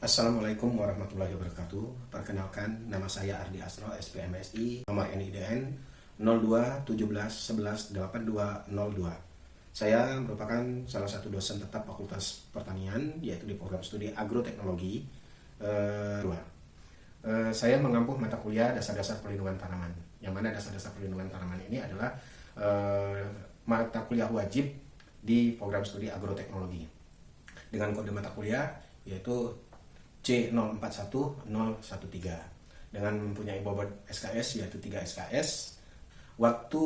Assalamualaikum warahmatullahi wabarakatuh. Perkenalkan, nama saya Ardi Astro, SPMSI, nomor NIDN 02 17 11 8202. Saya merupakan salah satu dosen tetap Fakultas Pertanian, yaitu di program studi Agroteknologi 2. Saya mengampu mata kuliah dasar-dasar perlindungan tanaman, yang mana dasar-dasar perlindungan tanaman ini adalah mata kuliah wajib di program studi Agroteknologi dengan kode mata kuliah yaitu C041013 dengan mempunyai bobot SKS yaitu 3 SKS. Waktu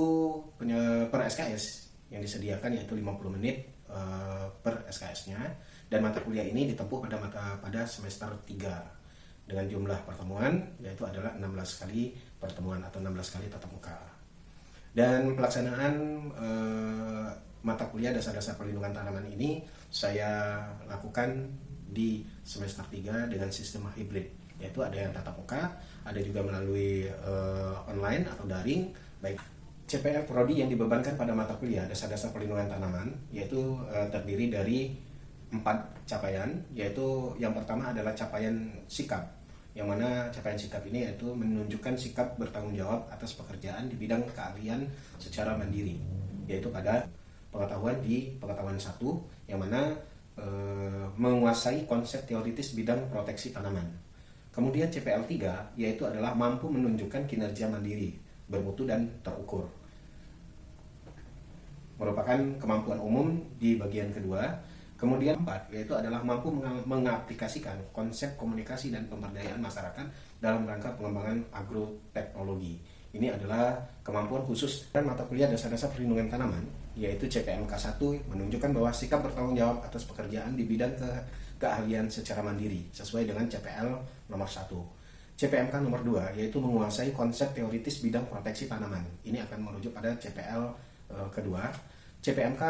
per SKS yang disediakan yaitu 50 menit per SKS-nya, dan mata kuliah ini ditempuh pada semester 3 dengan jumlah pertemuan yaitu adalah 16 kali pertemuan atau 16 kali tatap muka. Dan pelaksanaan mata kuliah dasar-dasar perlindungan tanaman ini saya lakukan di semester 3 dengan sistem hibrid, yaitu ada yang tatap muka, ada juga melalui online atau daring. Baik, CPL Prodi yang dibebankan pada mata kuliah dasar-dasar perlindungan tanaman yaitu terdiri dari 4 capaian, yaitu yang pertama adalah capaian sikap, yang mana capaian sikap ini yaitu menunjukkan sikap bertanggung jawab atas pekerjaan di bidang keahlian secara mandiri, yaitu pada pengetahuan 1, yang mana menguasai konsep teoritis bidang proteksi tanaman. Kemudian CPL 3 yaitu adalah mampu menunjukkan kinerja mandiri, bermutu dan terukur, merupakan kemampuan umum di bagian kedua. Kemudian 4 yaitu adalah mampu mengaplikasikan konsep komunikasi dan pemberdayaan masyarakat dalam rangka pengembangan agroteknologi. Ini adalah kemampuan khusus dan mata kuliah dasar-dasar perlindungan tanaman, yaitu CPMK 1 menunjukkan bahwa sikap bertanggung jawab atas pekerjaan di bidang keahlian secara mandiri sesuai dengan CPL nomor 1. CPMK nomor 2 yaitu menguasai konsep teoritis bidang proteksi tanaman. Ini akan merujuk pada CPL kedua. CPMK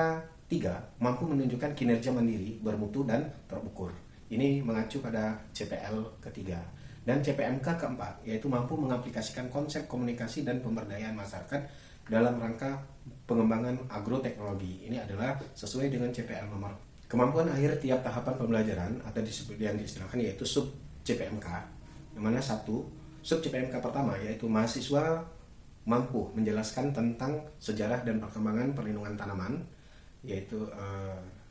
3 mampu menunjukkan kinerja mandiri, bermutu dan terukur. Ini mengacu pada CPL ketiga. Dan CPMK keempat yaitu mampu mengaplikasikan konsep komunikasi dan pemberdayaan masyarakat dalam rangka pengembangan agroteknologi. Ini adalah sesuai dengan CPL nomor. Kemampuan akhir tiap tahapan pembelajaran atau yang diistilahkan yaitu sub CPMK, yang mana sub CPMK pertama yaitu mahasiswa mampu menjelaskan tentang sejarah dan perkembangan perlindungan tanaman, yaitu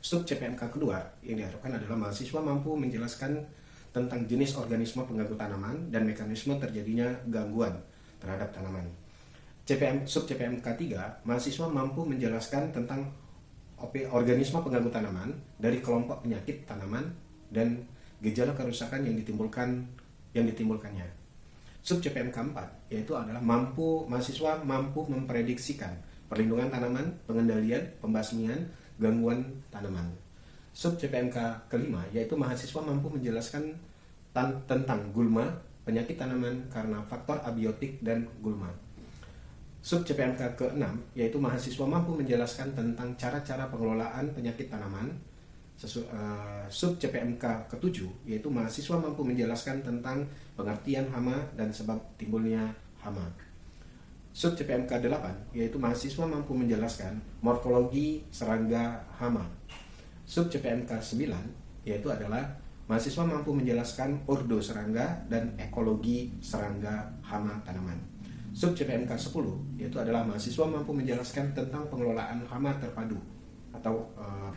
sub CPMK kedua yang diharapkan adalah mahasiswa mampu menjelaskan tentang jenis organisme pengganggu tanaman dan mekanisme terjadinya gangguan terhadap tanaman. Sub CPMK 3, mahasiswa mampu menjelaskan tentang organisme pengganggu tanaman dari kelompok penyakit tanaman dan gejala kerusakan yang ditimbulkannya. Sub CPMK 4 yaitu adalah mahasiswa mampu memprediksikan perlindungan tanaman, pengendalian, pembasmian gangguan tanaman. Sub CPMK kelima yaitu mahasiswa mampu menjelaskan tentang gulma, penyakit tanaman karena faktor abiotik dan gulma. Sub CPMK ke-6 yaitu mahasiswa mampu menjelaskan tentang cara-cara pengelolaan penyakit tanaman. Sub CPMK ke-7 yaitu mahasiswa mampu menjelaskan tentang pengertian hama dan sebab timbulnya hama. Sub CPMK 8 yaitu mahasiswa mampu menjelaskan morfologi serangga hama. Sub CPMK 9 yaitu adalah mahasiswa mampu menjelaskan ordo serangga dan ekologi serangga hama tanaman. Sub CPMK 10 yaitu adalah mahasiswa mampu menjelaskan tentang pengelolaan hama terpadu atau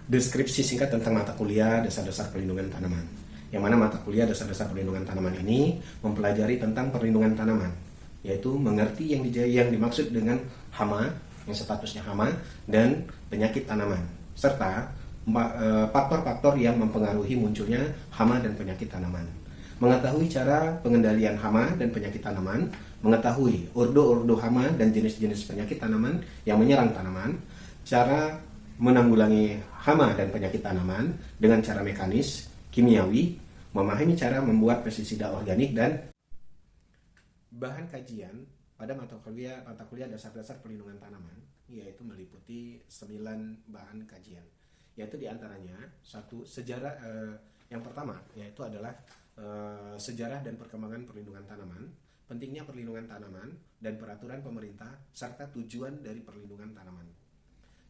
deskripsi singkat tentang mata kuliah dasar-dasar perlindungan tanaman. Yang mana mata kuliah dasar-dasar perlindungan tanaman ini mempelajari tentang perlindungan tanaman, yaitu mengerti yang dimaksud dengan hama, yang statusnya hama, dan penyakit tanaman, serta faktor-faktor yang mempengaruhi munculnya hama dan penyakit tanaman. Mengetahui cara pengendalian hama dan penyakit tanaman, mengetahui ordo-ordo hama dan jenis-jenis penyakit tanaman yang menyerang tanaman, cara menanggulangi hama dan penyakit tanaman dengan cara mekanis, kimiawi, memahami cara membuat pestisida organik, dan bahan kajian pada mata kuliah dasar-dasar perlindungan tanaman yaitu meliputi 9 bahan kajian, yaitu diantaranya sejarah. Yang pertama yaitu adalah sejarah dan perkembangan perlindungan tanaman, pentingnya perlindungan tanaman dan peraturan pemerintah serta tujuan dari perlindungan tanaman.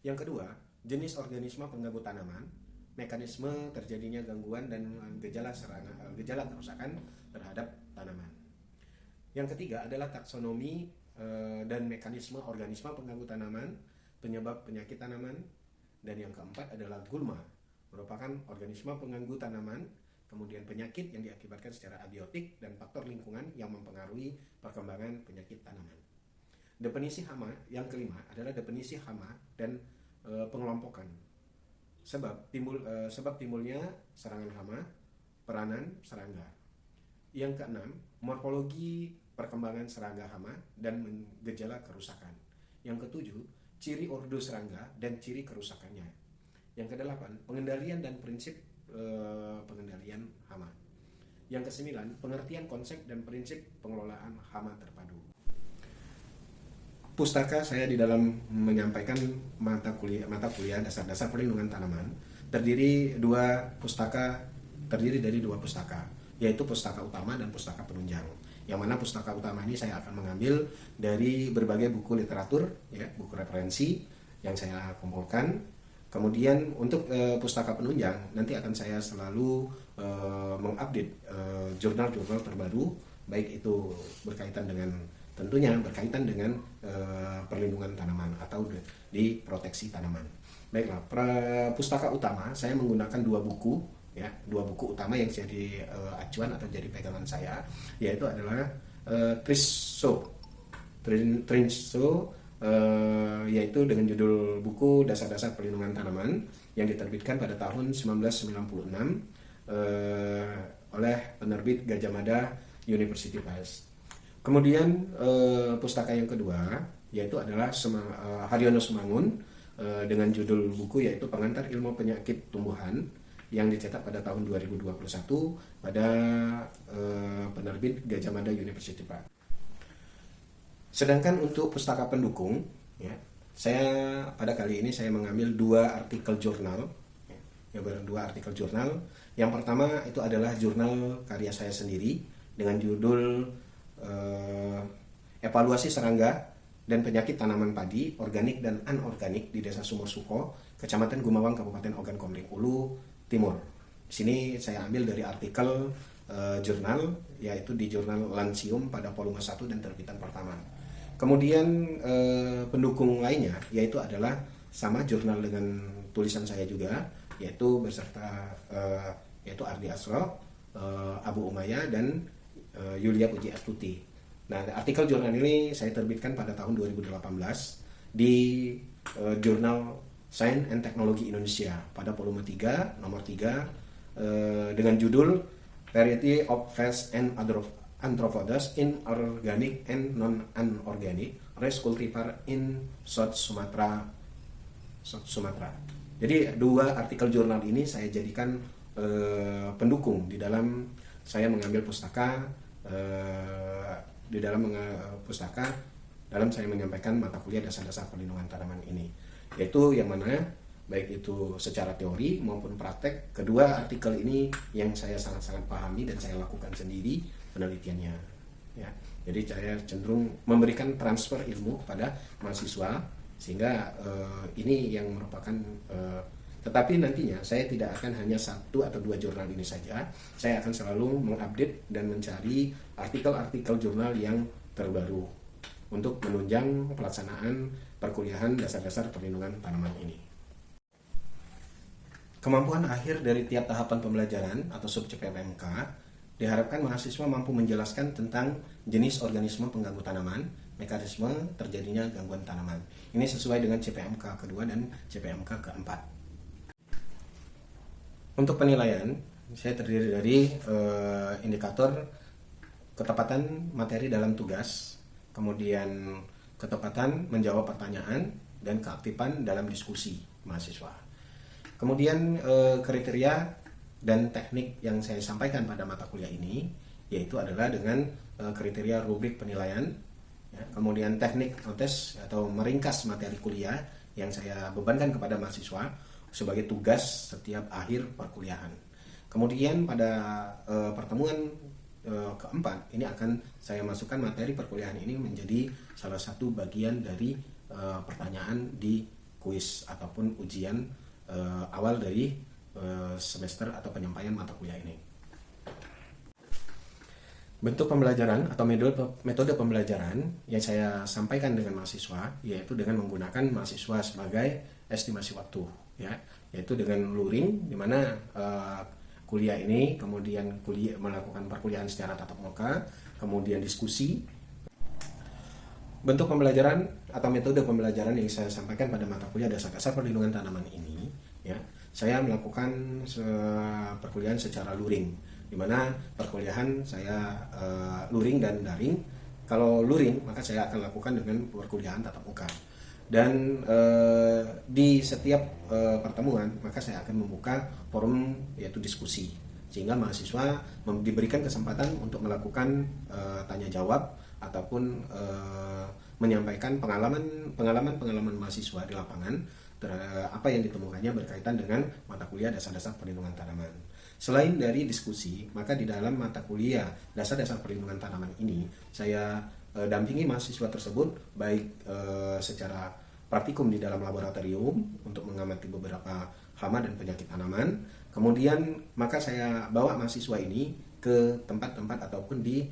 Yang kedua, jenis organisme pengganggu tanaman, mekanisme terjadinya gangguan dan gejala kerusakan terhadap tanaman. Yang ketiga adalah taksonomi dan mekanisme organisme pengganggu tanaman, penyebab penyakit tanaman, dan yang keempat adalah gulma, merupakan organisme pengganggu tanaman, kemudian penyakit yang diakibatkan secara abiotik dan faktor lingkungan yang mempengaruhi perkembangan penyakit tanaman. Definisi hama yang kelima adalah definisi hama dan pengelompokan. Sebab timbulnya serangan hama, peranan serangga. Yang keenam, morfologi perkembangan serangga hama dan gejala kerusakan. Yang ketujuh, ciri ordo serangga dan ciri kerusakannya. Yang kedelapan, pengendalian dan prinsip pengendalian hama. Yang kesembilan, pengertian konsep dan prinsip pengelolaan hama terpadu. Pustaka saya di dalam menyampaikan mata kuliah dasar-dasar perlindungan tanaman terdiri dari dua pustaka, yaitu pustaka utama dan pustaka penunjang. Yang mana pustaka utama ini saya akan mengambil dari berbagai buku literatur, ya, buku referensi yang saya kumpulkan. Kemudian untuk pustaka penunjang nanti akan saya selalu mengupdate jurnal-jurnal terbaru, baik itu berkaitan dengan perlindungan tanaman atau di proteksi tanaman. Baiklah, pustaka utama saya menggunakan dua buku utama yang jadi acuan atau jadi pegangan saya, yaitu adalah Trinso, yaitu dengan judul buku Dasar-dasar Perlindungan Tanaman yang diterbitkan pada tahun 1996 oleh penerbit Gajah Mada University Press. Kemudian pustaka yang kedua yaitu adalah Haryono Sumangun dengan judul buku yaitu Pengantar Ilmu Penyakit Tumbuhan yang dicetak pada tahun 2021 pada penerbit Gajah Mada University Press. Sedangkan untuk pustaka pendukung, ya, saya pada kali ini saya mengambil dua artikel jurnal. Yang pertama itu adalah jurnal karya saya sendiri dengan judul Evaluasi Serangga dan Penyakit Tanaman Padi Organik dan Anorganik di Desa Sumur Suko, Kecamatan Gumawang, Kabupaten Ogan Komering Ulu, Timur. Di sini saya ambil dari artikel jurnal, yaitu di jurnal Lancium pada volume 1 dan terbitan pertama. Kemudian pendukung lainnya yaitu adalah sama jurnal dengan tulisan saya juga, yaitu beserta yaitu Ardi Asro, Abu Umayyah dan Yulia Puji Astuti. Nah, artikel jurnal ini saya terbitkan pada tahun 2018 di jurnal Science and Technology Indonesia pada volume 3 nomor 3 dengan judul Variety of Pests and Arthropods in Organic and Non-Anorganic Rice Cultivar in South Sumatra. Jadi dua artikel jurnal ini saya jadikan pendukung di dalam saya mengambil pustaka dalam saya menyampaikan mata kuliah dasar-dasar perlindungan tanaman ini, yaitu yang mana baik itu secara teori maupun praktek, kedua artikel ini yang saya sangat-sangat pahami dan saya lakukan sendiri penelitiannya, ya. Jadi saya cenderung memberikan transfer ilmu kepada mahasiswa sehingga ini yang merupakan tetapi nantinya saya tidak akan hanya satu atau dua jurnal ini saja. Saya akan selalu mengupdate dan mencari artikel-artikel jurnal yang terbaru untuk menunjang pelaksanaan perkuliahan dasar-dasar perlindungan tanaman ini. Kemampuan akhir dari tiap tahapan pembelajaran atau sub CPMK diharapkan mahasiswa mampu menjelaskan tentang jenis organisme pengganggu tanaman, mekanisme terjadinya gangguan tanaman. Ini sesuai dengan CPMK kedua dan CPMK keempat. Untuk penilaian, saya terdiri dari indikator ketepatan materi dalam tugas, kemudian ketepatan menjawab pertanyaan, dan keaktifan dalam diskusi mahasiswa. Kemudian kriteria dan teknik yang saya sampaikan pada mata kuliah ini, yaitu adalah dengan kriteria rubrik penilaian, ya, kemudian teknik notes atau meringkas materi kuliah yang saya bebankan kepada mahasiswa sebagai tugas setiap akhir perkuliahan. Kemudian pada pertemuan keempat ini akan saya masukkan materi perkuliahan ini menjadi salah satu bagian dari pertanyaan di kuis ataupun ujian awal dari semester atau penyampaian mata kuliah ini. Bentuk pembelajaran atau metode pembelajaran yang saya sampaikan dengan mahasiswa yaitu dengan menggunakan mahasiswa sebagai estimasi waktu, ya, yaitu dengan luring, di mana kuliah ini kemudian melakukan perkuliahan secara tatap muka, kemudian diskusi. Bentuk pembelajaran atau metode pembelajaran yang saya sampaikan pada mata kuliah dasar-dasar perlindungan tanaman ini, ya, saya melakukan perkuliahan secara luring, di mana perkuliahan saya luring dan daring. Kalau luring maka saya akan lakukan dengan perkuliahan tatap muka, dan di setiap pertemuan maka saya akan membuka forum yaitu diskusi, sehingga mahasiswa diberikan kesempatan untuk melakukan tanya jawab ataupun menyampaikan pengalaman mahasiswa di lapangan apa yang ditemukannya berkaitan dengan mata kuliah dasar-dasar perlindungan tanaman. Selain dari diskusi, maka di dalam mata kuliah dasar-dasar perlindungan tanaman ini saya dampingi mahasiswa tersebut baik secara praktikum di dalam laboratorium untuk mengamati beberapa hama dan penyakit tanaman. Kemudian maka saya bawa mahasiswa ini ke tempat-tempat ataupun di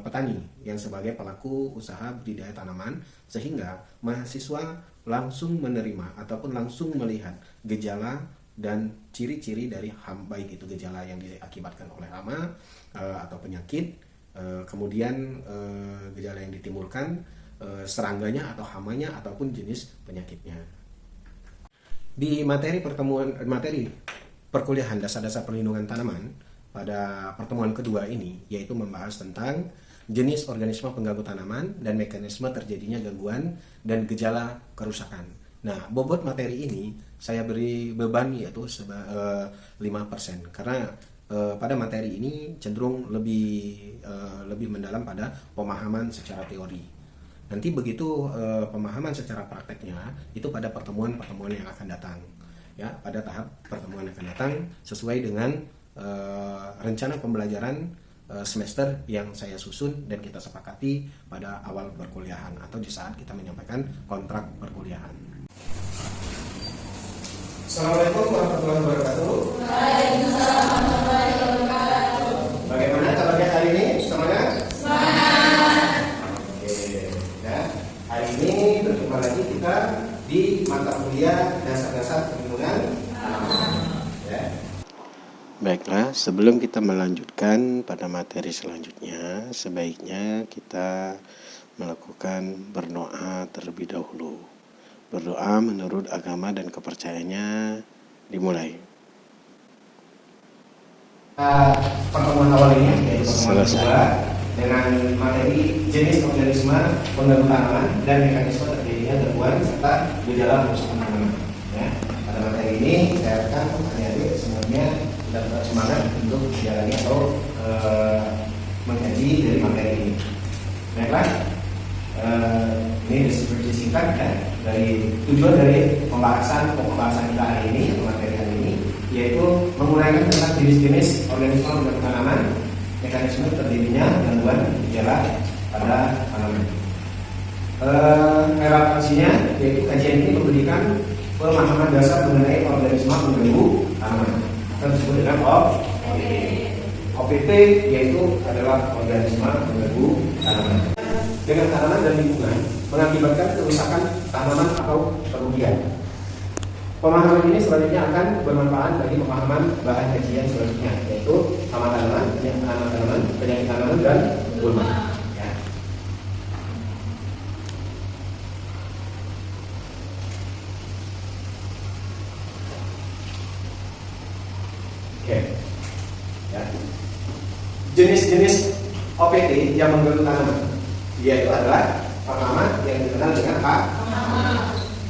petani yang sebagai pelaku usaha budidaya tanaman, sehingga mahasiswa langsung menerima ataupun langsung melihat gejala dan ciri-ciri dari hama, baik itu gejala yang diakibatkan oleh hama atau penyakit, kemudian gejala yang ditimbulkan serangganya atau hamanya ataupun jenis penyakitnya. Di materi perkuliahan dasar-dasar perlindungan tanaman pada pertemuan kedua ini yaitu membahas tentang jenis organisme pengganggu tanaman dan mekanisme terjadinya gangguan dan gejala kerusakan. Nah, bobot materi ini saya beri beban yaitu 5%, karena pada materi ini cenderung lebih mendalam pada pemahaman secara teori. Nanti begitu pemahaman secara prakteknya itu pada pertemuan-pertemuan yang akan datang, ya, pada tahap pertemuan yang akan datang sesuai dengan rencana pembelajaran semester yang saya susun dan kita sepakati pada awal perkuliahan atau di saat kita menyampaikan kontrak perkuliahan. Assalamualaikum warahmatullahi wabarakatuh. Waalaikumsalam warahmatullahi wabarakatuh. Bagaimana kabarnya hari ini? Semangat? Semangat. Oke, ya. Hari ini berjumpa lagi kita di mata kuliah dasar-dasar perlindungan tanaman. Ya. Baiklah, sebelum kita melanjutkan pada materi selanjutnya, sebaiknya kita melakukan berdoa terlebih dahulu. Berdoa menurut agama dan kepercayaannya dimulai. Pertemuan awal ini yaitu pertemuan kedua dengan materi jenis organisme pengganggu tanaman dan mekanisme terjadinya gangguan serta gejala kerusakan tanaman. Ya. Pada materi ini saya akan adik-adik semuanya dan semangat untuk menjalani atau mengkaji dari materi ini. Baiklah, ini seperti singkat ya, dari tujuan dari pembahasan kita hari ini atau materi hari ini yaitu menguraikan tentang jenis-jenis organisme pengganggu tanaman, mekanisme terjadinya gangguan gejala pada tanaman. Relevansinya yaitu kajian ini memberikan pemahaman dasar mengenai organisme pengganggu tanaman. Kita disebut dengan OPT. OPT yaitu adalah organisme pengganggu tanaman. Dengan tanaman dan lingkungan mengakibatkan kerusakan tanaman atau kerugian. Pemahaman ini selanjutnya akan bermanfaat bagi pemahaman bahan kajian selanjutnya, yaitu hama tanaman, penyakit tanaman dan gulma. Ya. Oke. Ya. Jenis-jenis OPT yang mengganggu tanaman, yaitu adalah pertama yang dikenal dengan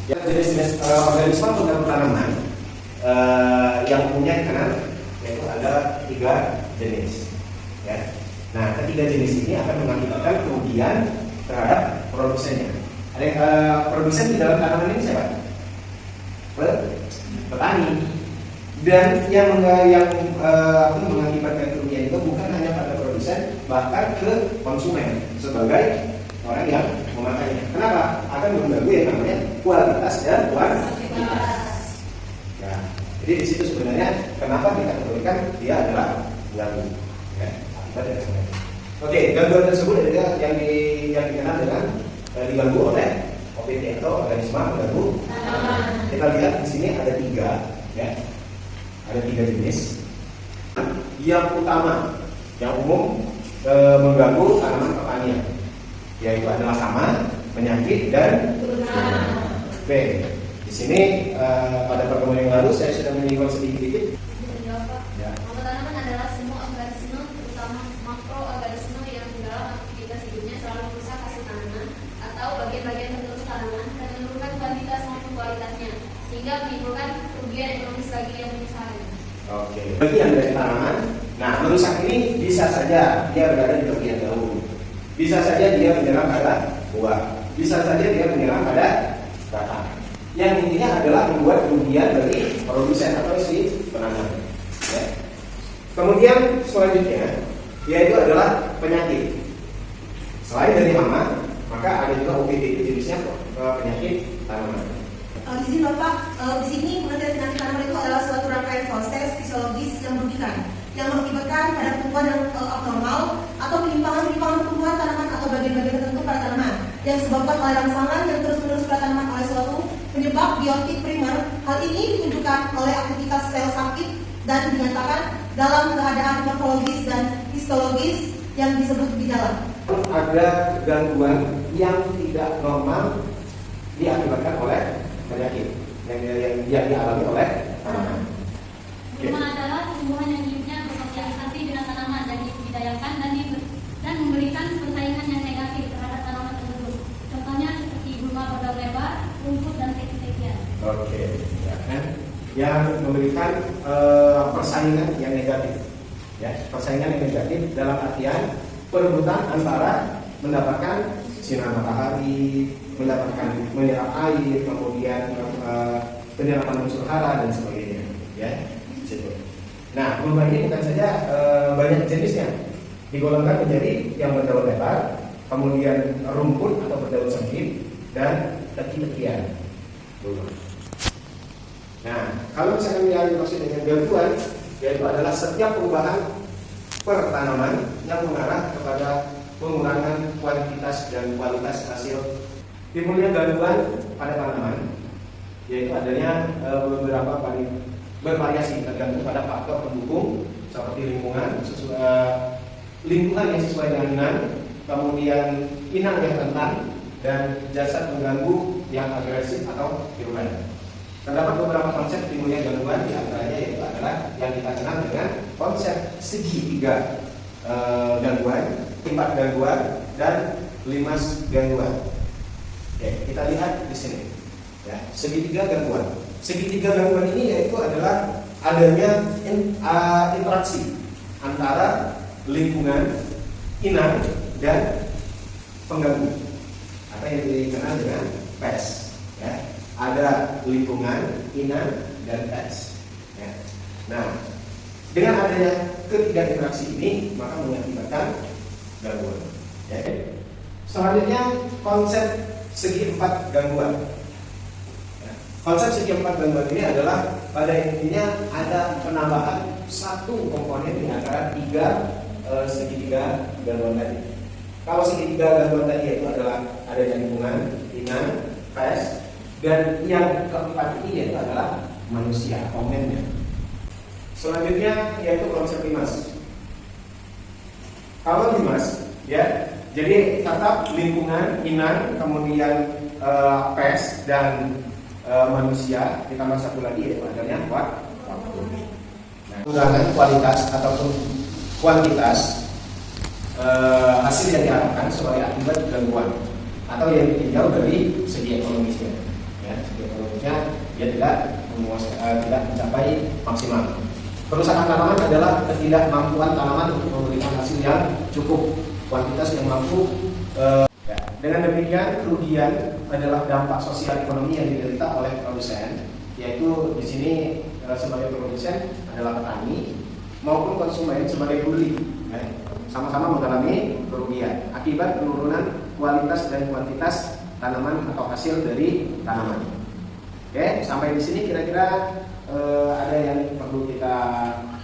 ya, jenis-jenis organisme pengganggu tanaman yang punya dikenal yaitu ada 3 jenis. Ya. Nah, ketiga jenis ini akan mengakibatkan kerugian terhadap produsennya. Ada produsen di dalam tanaman ini siapa? Petani. Dan yang mengakibatkan kerugian itu bukan hanya pada produsen, bahkan ke konsumen sebagai orang yang memakainya. Kenapa? Akan mengganggu yang namanya kualitas dan kuantitas. Ya. Jadi di situ sebenarnya kenapa dikategorikan dia adalah ganggu, ya, akibat dari semuanya. Oke, gangguan tersebut adalah yang dikenal dengan diganggu oleh OPT atau organisme pengganggu tanaman. Kita lihat di sini ada 3, ya, ada 3 jenis. Yang utama, yang umum mengganggu tanaman pertanian, yaitu adalah hama, penyakit, dan Oke, di sini pada pertemuan yang lalu saya sudah menyinggung sedikit. Ya. Hama tanaman adalah semua organisme, terutama makroorganisme yang dalam aktivitas hidupnya selalu merusak hasil tanaman atau bagian-bagian tertentu tanaman dan menurunkan kuantitas maupun kualitasnya, sehingga menimbulkan kerugian ekonomis bagi yang mengusahanya. Oke. Bagian dari tanaman, nah merusak ini bisa saja dia berada di bagian daun, bisa saja dia menyerang pada buah, bisa saja dia menyerang pada batang. Yang intinya adalah membuat kerugian bagi produsen atau si penanam. Ya. Kemudian selanjutnya yaitu adalah penyakit. Selain dari hama, maka ada juga OPD, itu jenisnya penyakit tanaman. Di sini Bapak, di sini pengertian penyakit tanaman itu adalah suatu rangkaian proses fisiologis yang merugikan, yang mengakibatkan pada tumbuhan yang abnormal atau penyimpangan tumbuhan tanaman atau bagian-bagian tertentu pada tanaman yang disebabkan oleh rangsangan yang terus-menerus pada tanaman oleh suatu penyebab biotik primer. Hal ini ditunjukkan oleh aktivitas sel sakit dan dinyatakan dalam keadaan morfologis dan histologis yang disebut gejala. Ada gangguan yang tidak normal diakibatkan oleh penyakit yang dialami oleh tanaman. Pertama adalah tumbuhan yang hidupnya bersosialisasi dengan tanaman dan dibudidayakan dan memberikan persaingan yang negatif terhadap tanaman tersebut. Contohnya seperti gulma berdaun lebar, rumput, dan teki-tekian. Oke, ya kan? Yang memberikan persaingan yang negatif, ya, persaingan yang negatif dalam artian perebutan antara mendapatkan sinar matahari, mendapatkan menyerap air, kemudian penyerapan unsur hara dan sebagainya, ya. Nah, gulma ini bukan saja banyak jenisnya, digolongkan menjadi yang berdaun lebar, kemudian rumput atau berdaun sempit, dan teki-tekian. Nah, kalau misalkan yang dimaksud dengan gangguan, yaitu adalah setiap perubahan per tanaman yang mengarah kepada pengurangan kuantitas dan kualitas hasil. Timbulnya gangguan pada tanaman, yaitu adanya beberapa bervariasi tergantung pada faktor pendukung seperti lingkungan yang sesuai dengan inang, kemudian inang yang rentan, dan jasad mengganggu yang agresif atau virulen. Terdapat beberapa konsep timbulnya gangguan, di antaranya yaitu adalah yang kita kenal dengan konsep segitiga gangguan, 4 gangguan, dan 5 gangguan. Oke, kita lihat di sini. Ya, segitiga gangguan. Segitiga gangguan ini yaitu adalah adanya interaksi antara lingkungan, inang, dan pengganggu atau yang dikenal dengan pest. Ya, ada lingkungan, inang, dan pest. Ya. Nah, dengan adanya ketiga interaksi ini maka mengakibatkan gangguan. Ya. Selanjutnya konsep segi 4 gangguan. Konsep segi 4 gangguan ini adalah pada intinya ada penambahan satu komponen di antara 3 segitiga gangguan tadi. Kalau segitiga gangguan tadi itu adalah adanya lingkungan, inang, pest, dan yang keempat ini yaitu adalah manusia, omennya. Selanjutnya yaitu konsep limas. Kalau limas, ya, jadi tetap lingkungan, inang, kemudian pest dan manusia, ditambah satu lagi yaitu adanya waktu. Nah, pengurangan kualitas ataupun kuantitas hasil yang diharapkan sebagai akibat gangguan atau yang ditinjau dari segi ekonomisnya. Ya, segi ekonomisnya dia tidak mencapai maksimal. Kerusakan tanaman adalah ketidakmampuan tanaman untuk memberikan hasil yang cukup, kuantitas yang mampu. Dengan demikian, kerugian adalah dampak sosial ekonomi yang diderita oleh produsen, yaitu di sini sebagai produsen adalah petani maupun konsumen sebagai pembeli, sama-sama mengalami kerugian akibat penurunan kualitas dan kuantitas tanaman atau hasil dari tanaman. Oke, sampai di sini kira-kira ada yang perlu kita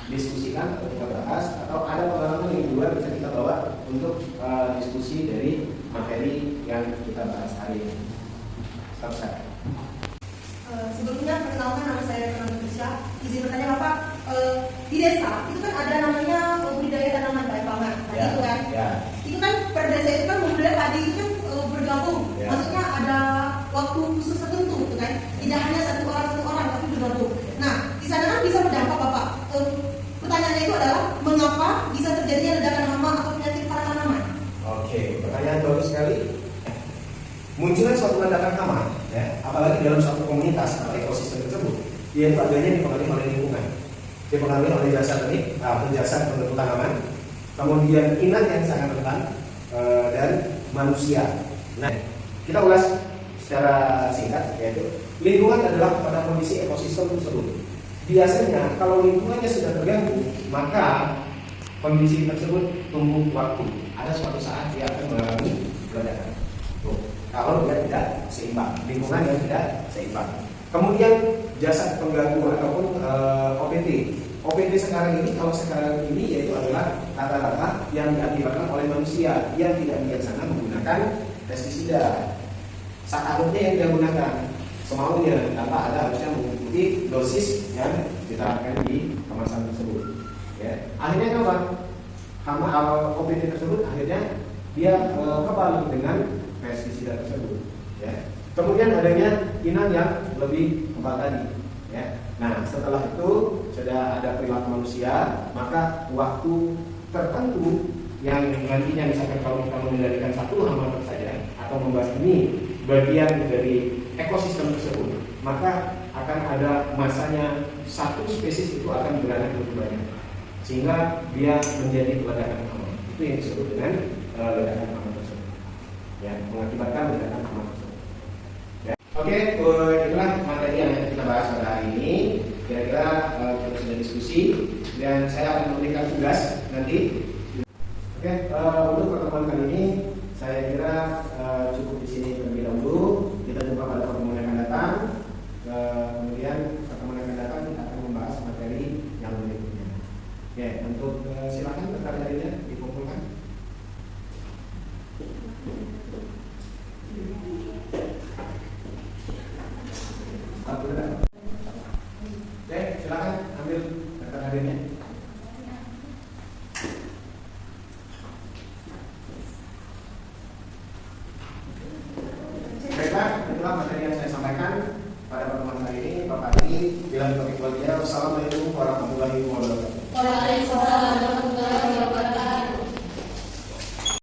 diskusikan atau kita bahas, atau ada pengalaman yang kedua bisa kita bawa untuk diskusi dari materi yang kita bahas hari ini. Selesai. Sebelumnya perkenalkan, nama saya Fernanda Tisha. Izin bertanya Bapak, di desa itu kan ada namanya budidaya tanaman pangan, itu kan? Ya. Itu kan per desa itu kan budidaya padi itu kan bergabung. Ya. Maksudnya ada waktu khusus tertentu, gitu kan? Tidak hanya satu orang tapi bergabung. Nah, di sana kan bisa berdampak Bapak. Pertanyaannya itu adalah mengapa bisa terjadinya ledakan hama atau penyakit pada tanaman? Oke, pertanyaan bagus sekali. Munculnya suatu ledakan hama, ya, apalagi dalam suatu komunitas atau ekosistem tersebut, dia itu adanya dipengaruhi oleh lingkungan, dipengaruhi oleh jasa teknik atau jasa penentu tanaman, kemudian inat yang sangat rentan, dan manusia. Nah, kita ulas secara singkat, yaitu lingkungan adalah pada kondisi ekosistem tersebut. Biasanya kalau lingkungannya sudah terganggu, maka kondisi tersebut tunggu waktu. Ada suatu saat dia akan mengalami ledakan. Kalau dia tidak seimbang, lingkungan yang tidak seimbang. Kemudian jasa pengganggu ataupun OPT sekarang ini, kalau sekarang ini yaitu adalah rata-rata yang diakibatkan oleh manusia yang tidak bijaksana menggunakan pestisida. Seharusnya yang dia gunakan semaunya, tanpa ada harusnya mengikuti dosis yang diterapkan di kemasan tersebut. Ya. Akhirnya apa? Hama OPT tersebut akhirnya dia kebal dengan pestisida tersebut. Ya. Kemudian adanya inang yang lebih kebal tadi. Ya. Nah, setelah itu sudah ada perilaku manusia, maka waktu tertentu yang nantinya misalkan kalau kita mengendalikan satu hama saja atau membasmi bagian dari ekosistem tersebut, maka akan ada masanya satu spesies itu akan beranak lebih banyak, sehingga dia menjadi ledakan hama. Itu yang disebut dengan ledakan hama tersebut, ya, mengakibatkan ledakan hama tersebut. Ya. Oke, itulah materi yang kita bahas pada hari ini. Kira-kira kita sudah diskusi dan saya akan memberikan tugas nanti. Oke, untuk pertemuan kali ini saya kira cukup di sini terlebih dahulu. Kita jumpa pada pertemuan yang akan datang. Kemudian pertemuan yang akan datang kita akan membahas materi yang berikutnya. Oke, untuk silakan pertanyaannya dikumpulkan.